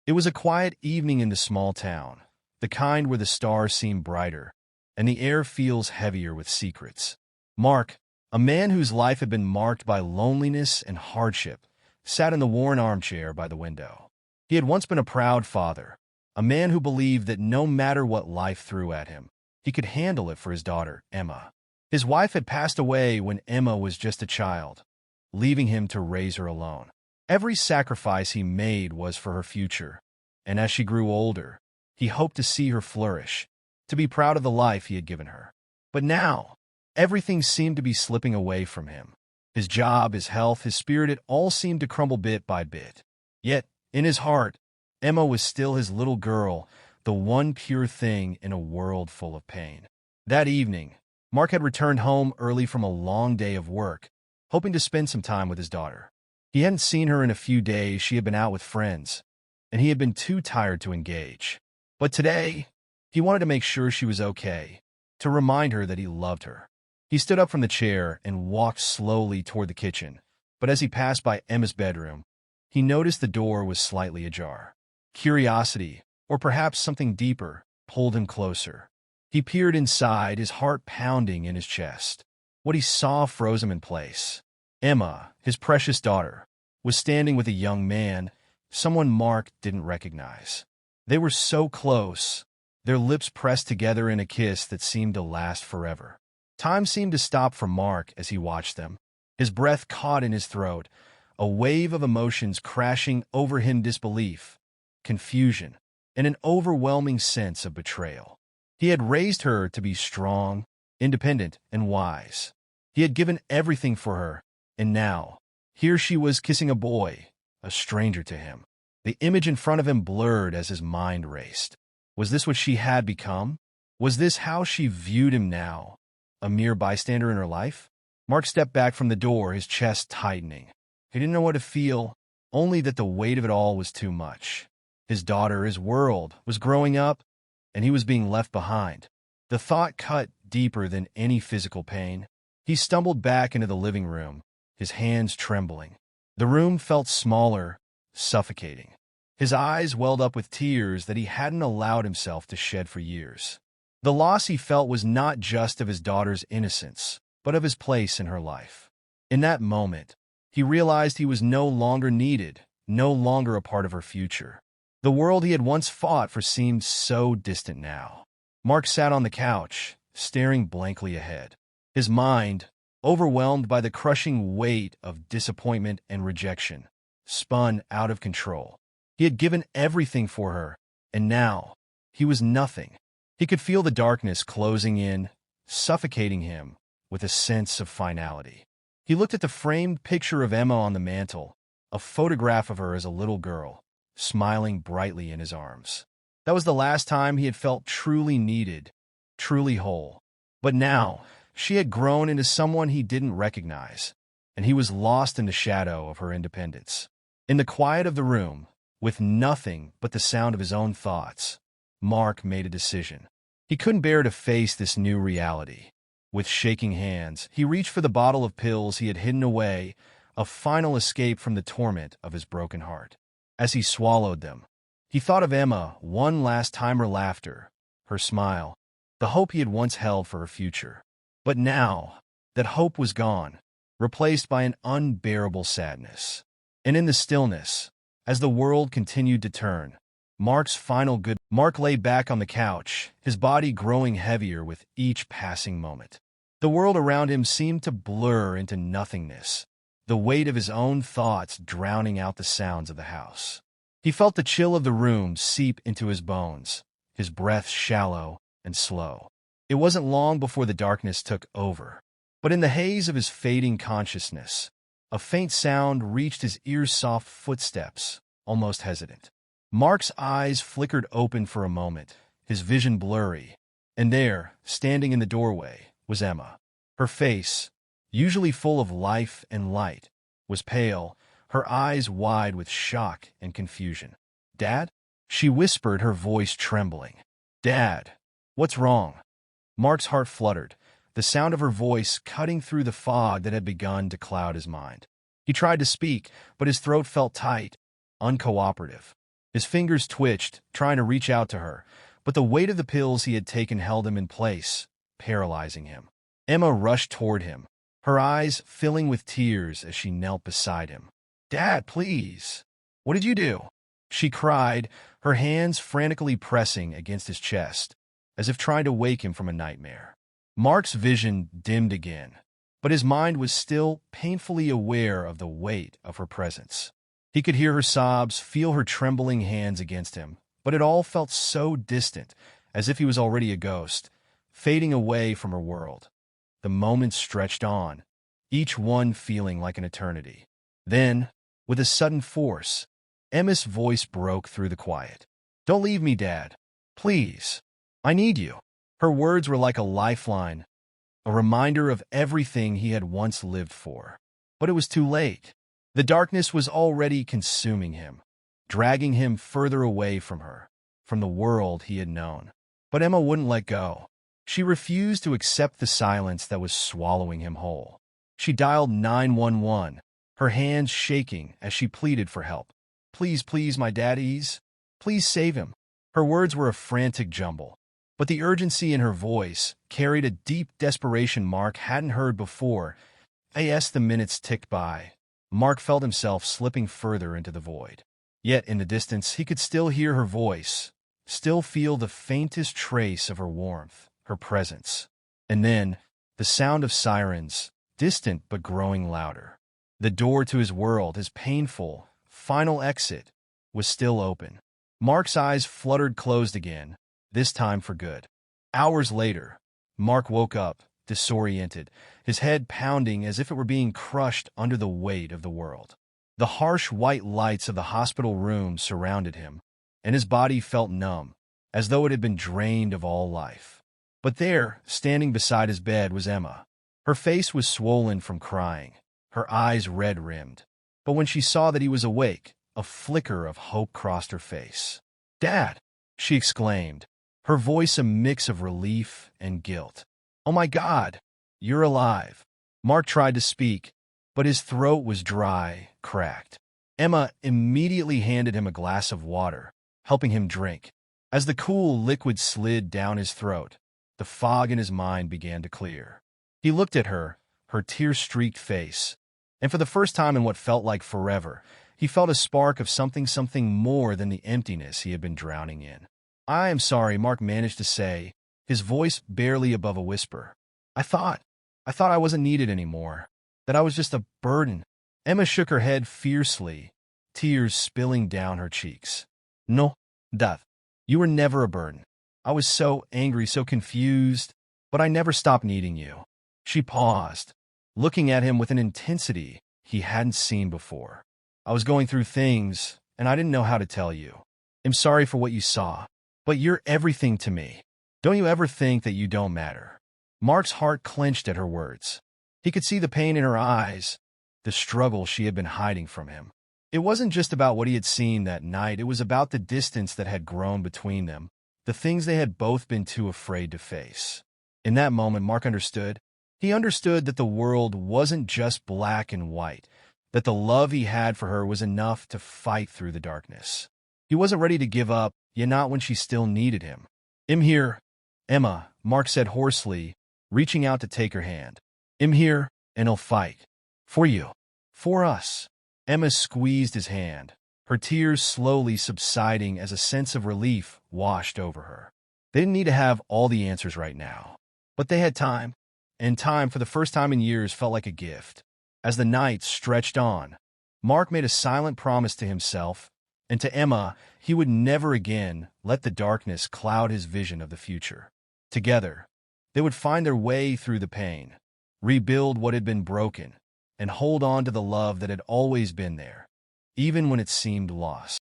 It was a quiet evening in the small town, the kind where the stars seem brighter, and the air feels heavier with secrets. Mark, a man whose life had been marked by loneliness and hardship, sat in the worn armchair by the window. He had once been a proud father, a man who believed that no matter what life threw at him, he could handle it for his daughter, Emma. His wife had passed away when Emma was just a child, leaving him to raise her alone. Every sacrifice he made was for her future, and as she grew older, he hoped to see her flourish, to be proud of the life he had given her. But now, everything seemed to be slipping away from him. His job, his health, his spirit, it all seemed to crumble bit by bit. Yet, in his heart, Emma was still his little girl, the one pure thing in a world full of pain. That evening, Mark had returned home early from a long day of work, hoping to spend some time with his daughter. He hadn't seen her in a few days. She had been out with friends, and he had been too tired to engage. But today, he wanted to make sure she was okay, to remind her that he loved her. He stood up from the chair and walked slowly toward the kitchen, but as he passed by Emma's bedroom, he noticed the door was slightly ajar. Curiosity, or perhaps something deeper, pulled him closer. He peered inside, his heart pounding in his chest. What he saw froze him in place. Emma, his precious daughter, was standing with a young man, someone Mark didn't recognize. They were so close, their lips pressed together in a kiss that seemed to last forever. Time seemed to stop for Mark as he watched them. His breath caught in his throat, a wave of emotions crashing over him: disbelief, confusion, and an overwhelming sense of betrayal. He had raised her to be strong, independent, and wise. He had given everything for her, and now, here she was kissing a boy, a stranger to him. The image in front of him blurred as his mind raced. Was this what she had become? Was this how she viewed him now, a mere bystander in her life? Mark stepped back from the door, his chest tightening. He didn't know what to feel, only that the weight of it all was too much. His daughter, his world, was growing up, and he was being left behind. The thought cut deeper than any physical pain. He stumbled back into the living room, his hands trembling. The room felt smaller, suffocating. His eyes welled up with tears that he hadn't allowed himself to shed for years. The loss he felt was not just of his daughter's innocence, but of his place in her life. In that moment, he realized he was no longer needed, no longer a part of her future. The world he had once fought for seemed so distant now. Mark sat on the couch, staring blankly ahead. His mind, overwhelmed by the crushing weight of disappointment and rejection, spun out of control. He had given everything for her, and now he was nothing. He could feel the darkness closing in, suffocating him with a sense of finality. He looked at the framed picture of Emma on the mantel, a photograph of her as a little girl, smiling brightly in his arms. That was the last time he had felt truly needed, truly whole. But now, she had grown into someone he didn't recognize, and he was lost in the shadow of her independence. In the quiet of the room, with nothing but the sound of his own thoughts, Mark made a decision. He couldn't bear to face this new reality. With shaking hands, he reached for the bottle of pills he had hidden away, a final escape from the torment of his broken heart. As he swallowed them, he thought of Emma one last time, her laughter, her smile, the hope he had once held for her future. But now, that hope was gone, replaced by an unbearable sadness. And in the stillness, as the world continued to turn, Mark lay back on the couch, his body growing heavier with each passing moment. The world around him seemed to blur into nothingness, the weight of his own thoughts drowning out the sounds of the house. He felt the chill of the room seep into his bones, his breath shallow and slow. It wasn't long before the darkness took over, but in the haze of his fading consciousness, a faint sound reached his ears: soft footsteps, almost hesitant. Mark's eyes flickered open for a moment, his vision blurry, and there, standing in the doorway, was Emma. Her face, usually full of life and light, was pale, her eyes wide with shock and confusion. "Dad?" she whispered, her voice trembling. "Dad, what's wrong?" Mark's heart fluttered, the sound of her voice cutting through the fog that had begun to cloud his mind. He tried to speak, but his throat felt tight, uncooperative. His fingers twitched, trying to reach out to her, but the weight of the pills he had taken held him in place, paralyzing him. Emma rushed toward him, her eyes filling with tears as she knelt beside him. "Dad, please. What did you do?" she cried, her hands frantically pressing against his chest, as if trying to wake him from a nightmare. Mark's vision dimmed again, but his mind was still painfully aware of the weight of her presence. He could hear her sobs, feel her trembling hands against him, but it all felt so distant, as if he was already a ghost, fading away from her world. The moments stretched on, each one feeling like an eternity. Then, with a sudden force, Emma's voice broke through the quiet. "Don't leave me, Dad. Please. I need you." Her words were like a lifeline, a reminder of everything he had once lived for. But it was too late. The darkness was already consuming him, dragging him further away from her, from the world he had known. But Emma wouldn't let go. She refused to accept the silence that was swallowing him whole. She dialed 911, her hands shaking as she pleaded for help. "Please, please, my daddies. Please save him." Her words were a frantic jumble, but the urgency in her voice carried a deep desperation Mark hadn't heard before. As the minutes ticked by, Mark felt himself slipping further into the void. Yet in the distance he could still hear her voice, still feel the faintest trace of her warmth, her presence. And then, the sound of sirens, distant but growing louder. The door to his world, his painful, final exit, was still open. Mark's eyes fluttered closed again, this time for good. Hours later, Mark woke up, disoriented, his head pounding as if it were being crushed under the weight of the world. The harsh white lights of the hospital room surrounded him, and his body felt numb, as though it had been drained of all life. But there, standing beside his bed, was Emma. Her face was swollen from crying, her eyes red-rimmed. But when she saw that he was awake, a flicker of hope crossed her face. "Dad!" she exclaimed, her voice a mix of relief and guilt. "Oh my God, you're alive." Mark tried to speak, but his throat was dry, cracked. Emma immediately handed him a glass of water, helping him drink. As the cool liquid slid down his throat, the fog in his mind began to clear. He looked at her, her tear-streaked face, and for the first time in what felt like forever, he felt a spark of something more than the emptiness he had been drowning in. "I am sorry," Mark managed to say, his voice barely above a whisper. I thought I wasn't needed anymore, that I was just a burden." Emma shook her head fiercely, tears spilling down her cheeks. "No, Dad, you were never a burden. I was so angry, so confused, but I never stopped needing you." She paused, looking at him with an intensity he hadn't seen before. "I was going through things, and I didn't know how to tell you. I'm sorry for what you saw, but you're everything to me. Don't you ever think that you don't matter." Mark's heart clenched at her words. He could see the pain in her eyes, the struggle she had been hiding from him. It wasn't just about what he had seen that night, it was about the distance that had grown between them, the things they had both been too afraid to face. In that moment, Mark understood. He understood that the world wasn't just black and white, that the love he had for her was enough to fight through the darkness. He wasn't ready to give up, yet not when she still needed him. "I'm here, Emma," Mark said hoarsely, reaching out to take her hand. "I'm here, and I'll fight. For you. For us." Emma squeezed his hand, her tears slowly subsiding as a sense of relief washed over her. They didn't need to have all the answers right now, but they had time, and time, for the first time in years, felt like a gift. As the night stretched on, Mark made a silent promise to himself and to Emma he would never again let the darkness cloud his vision of the future. Together, they would find their way through the pain, rebuild what had been broken, and hold on to the love that had always been there, even when it seemed lost.